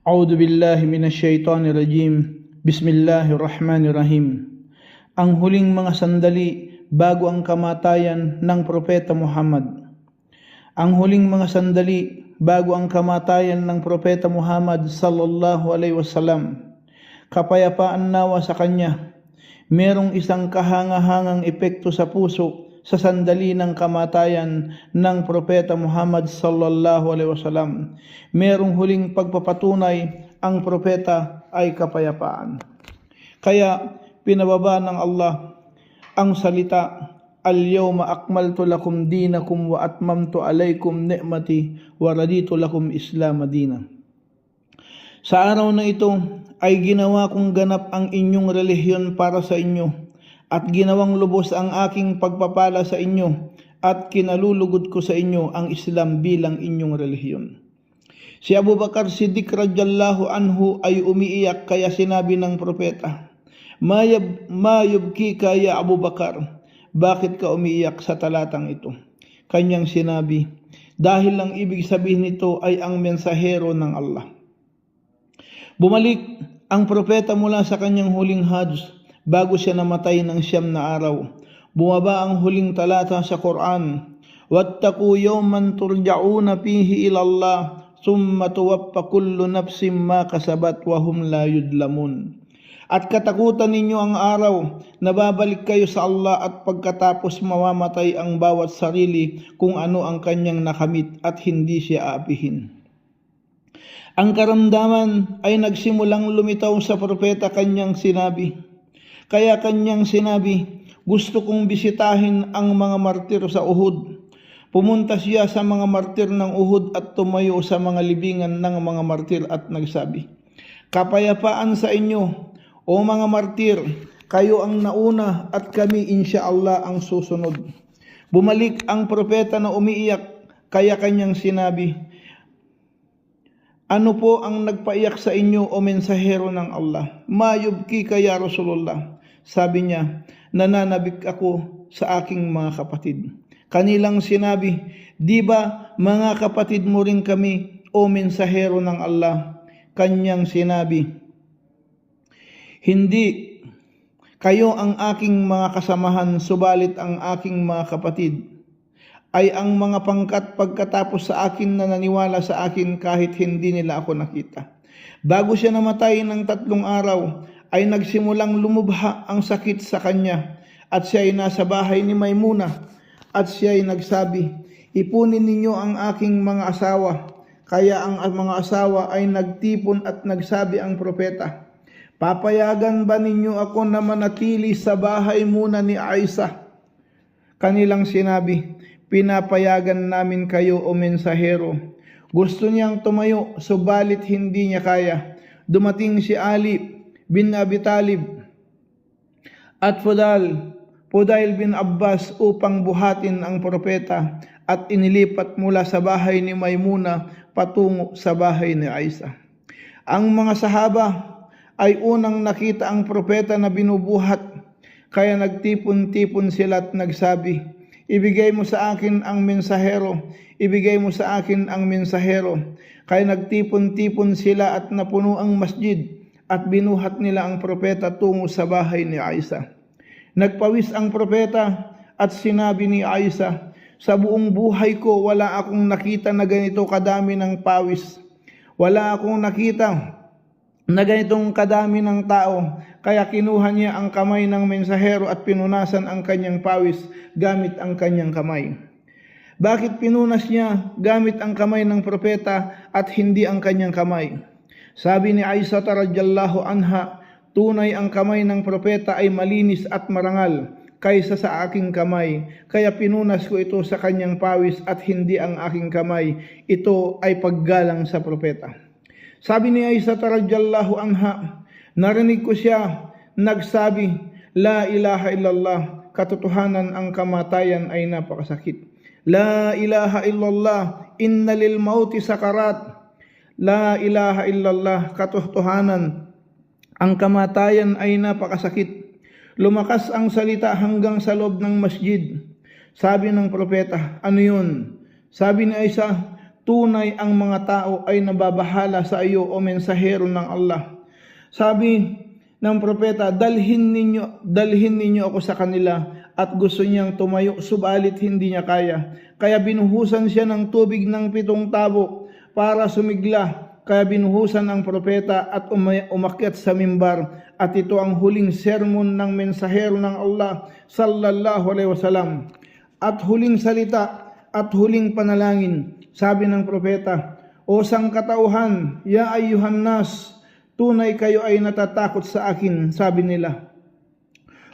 A'udzu billahi minasyaitonir rajim. Bismillahirrahmanirrahim. Ang huling mga sandali bago ang kamatayan ng Propeta Muhammad. Ang huling mga sandali bago ang kamatayan ng Propeta Muhammad sallallahu alaihi wasallam. Kapayapaan nawa sa kanya. Merong isang kahangahangang epekto sa puso sa sandali ng kamatayan ng Propeta Muhammad sallallahu alaihi wasallam. Merong huling pagpapatunay ang propeta ay kapayapaan. Kaya pinababa ng Allah ang salita, Al-yawma akmaltu lakum dinakum wa atmamtu alaykum ni'mati wa raditu lakum Islam madina. Sa araw na ito ay ginawa kong ganap ang inyong relihiyon para sa inyo at ginawang lubos ang aking pagpapala sa inyo at kinalulugod ko sa inyo ang Islam bilang inyong relihiyon. Si Abu Bakar Siddiq radhiyallahu anhu ay umiiyak kaya sinabi ng propeta, Mayubkika ya Abu Bakar, bakit ka umiiyak sa talatang ito? Kanyang sinabi, dahil ang ibig sabihin nito ay ang mensahero ng Allah. Bumalik ang propeta mula sa kanyang huling hajj bago siya namatay ng 9 na araw. Bumaba ang huling talata sa Quran, Wattaqu yawman turja'una fihi ila Allah summa tuwaffa kullu nafsin ma kasabat wa hum la yudlamun. At katakutan ninyo ang araw na babalik kayo sa Allah at pagkatapos mamamatay ang bawat sarili kung ano ang kanyang nakamit at hindi siya aapihin. Ang karamdaman ay nagsimulang lumitaw sa propeta kanyang sinabi. Kaya kanyang sinabi, gusto kong bisitahin ang mga martir sa Uhud. Pumunta siya sa mga martir ng Uhud at tumayo sa mga libingan ng mga martir at nagsabi, kapayapaan sa inyo, o mga martir, kayo ang nauna at kami insyaallah ang susunod. Bumalik ang propeta na umiiyak, kaya kanyang sinabi, ano po ang nagpaiyak sa inyo o mensahero ng Allah? Mayubkika ya Rasulullah. Sabi niya, nananabik ako sa aking mga kapatid. Kanilang sinabi, di ba mga kapatid mo rin kami o mensahero ng Allah? Kanyang sinabi, hindi, kayo ang aking mga kasamahan, subalit ang aking mga kapatid ay ang mga pangkat pagkatapos sa akin na naniwala sa akin kahit hindi nila ako nakita. Bago siya namatay ng 3 araw, ay nagsimulang lumubha ang sakit sa kanya at siya ay nasa bahay ni Maymuna at siya ay nagsabi, ipunin ninyo ang aking mga asawa. Kaya ang mga asawa ay nagtipon at nagsabi ang propeta, papayagan ba ninyo ako na manatili sa bahay muna ni Aisha? Kanilang sinabi, pinapayagan namin kayo o mensahero. Gusto niyang tumayo, subalit hindi niya kaya. Dumating si Ali bin Abi Talib at Fudail bin Abbas upang buhatin ang propeta at inilipat mula sa bahay ni Maymuna patungo sa bahay ni Aisha. Ang mga sahaba ay unang nakita ang propeta na binubuhat, kaya nagtipon-tipon sila at nagsabi, ibigay mo sa akin ang mensahero, ibigay mo sa akin ang mensahero. Kaya nagtipon-tipon sila at napuno ang masjid at binuhat nila ang propeta tungo sa bahay ni Aisha. Nagpawis ang propeta at sinabi ni Aisha, sa buong buhay ko wala akong nakita na ganito kadami ng pawis. Wala akong nakita na ganitong kadami ng tao, kaya kinuha niya ang kamay ng mensahero at pinunasan ang kanyang pawis gamit ang kanyang kamay. Bakit pinunas niya gamit ang kamay ng propeta at hindi ang kanyang kamay? Sabi ni Aisha radhiyallahu anha, tunay ang kamay ng propeta ay malinis at marangal kaysa sa aking kamay, kaya pinunas ko ito sa kanyang pawis at hindi ang aking kamay. Ito ay paggalang sa propeta. Sabi ni Aisha radhiyallahu anha, narinig ko siya nagsabi, La ilaha illallah, katotohanan ang kamatayan ay napakasakit. La ilaha illallah, inna lil mauti sakarat. La ilaha illallah, katotohanan ang kamatayan ay napakasakit. Lumakas ang salita hanggang sa loob ng masjid. Sabi ng propeta, ano yun? Sabi ni Aisha, tunay ang mga tao ay nababahala sa iyo o mensahero ng Allah. Sabi ng propeta, dalhin ninyo ako sa kanila, at gusto niyang tumayo subalit hindi niya kaya. Kaya binuhusan siya ng tubig ng 7 tabo para sumigla. Kaya binuhusan ang propeta at umakyat sa mimbar, at ito ang huling sermon ng mensahero ng Allah sallallahu alaihi wasallam, at huling salita at huling panalangin. Sabi ng propeta, o sangkatauhan, ya ayyuhan nas, tunay kayo ay natatakot sa akin, sabi nila.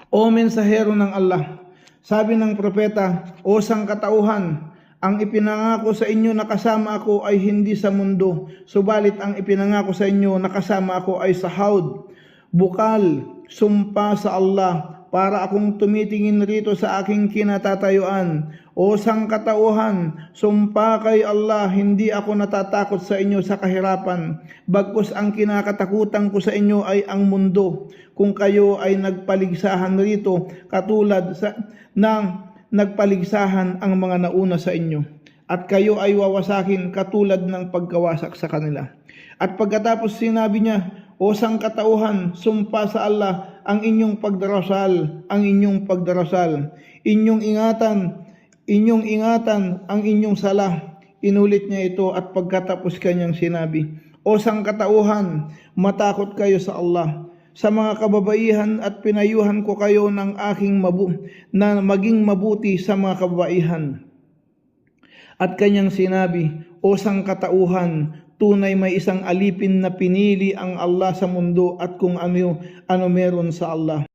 O mensahero ng Allah, sabi ng propeta, o sangkatauhan, ang ipinangako sa inyo na kasama ako ay hindi sa mundo, subalit ang ipinangako sa inyo na kasama ako ay sa haud, bukal, sumpa sa Allah, para akong tumitingin rito sa aking kinatatayuan. O sangkatauhan, sumpa kay Allah, hindi ako natatakot sa inyo sa kahirapan, bagkus ang kinakatakutan ko sa inyo ay ang mundo, kung kayo ay nagpaligsahan rito katulad ng nagpaligsahan ang mga nauna sa inyo, at kayo ay wawasakin katulad ng pagkawasak sa kanila. At pagkatapos sinabi niya, o sangkatauhan, sumpa sa Allah, ang inyong pagdarasal, inyong ingatan ang inyong sala. Inulit niya ito, at pagkatapos kanyang sinabi, o sangkatauhan, matakot kayo sa Allah, sa mga kababaihan, at pinayuhan ko kayo ng na maging mabuti sa mga kababaihan. At kanyang sinabi, o sangkatauhan, tunay may isang alipin na pinili ang Allah sa mundo, at kung ano meron sa Allah.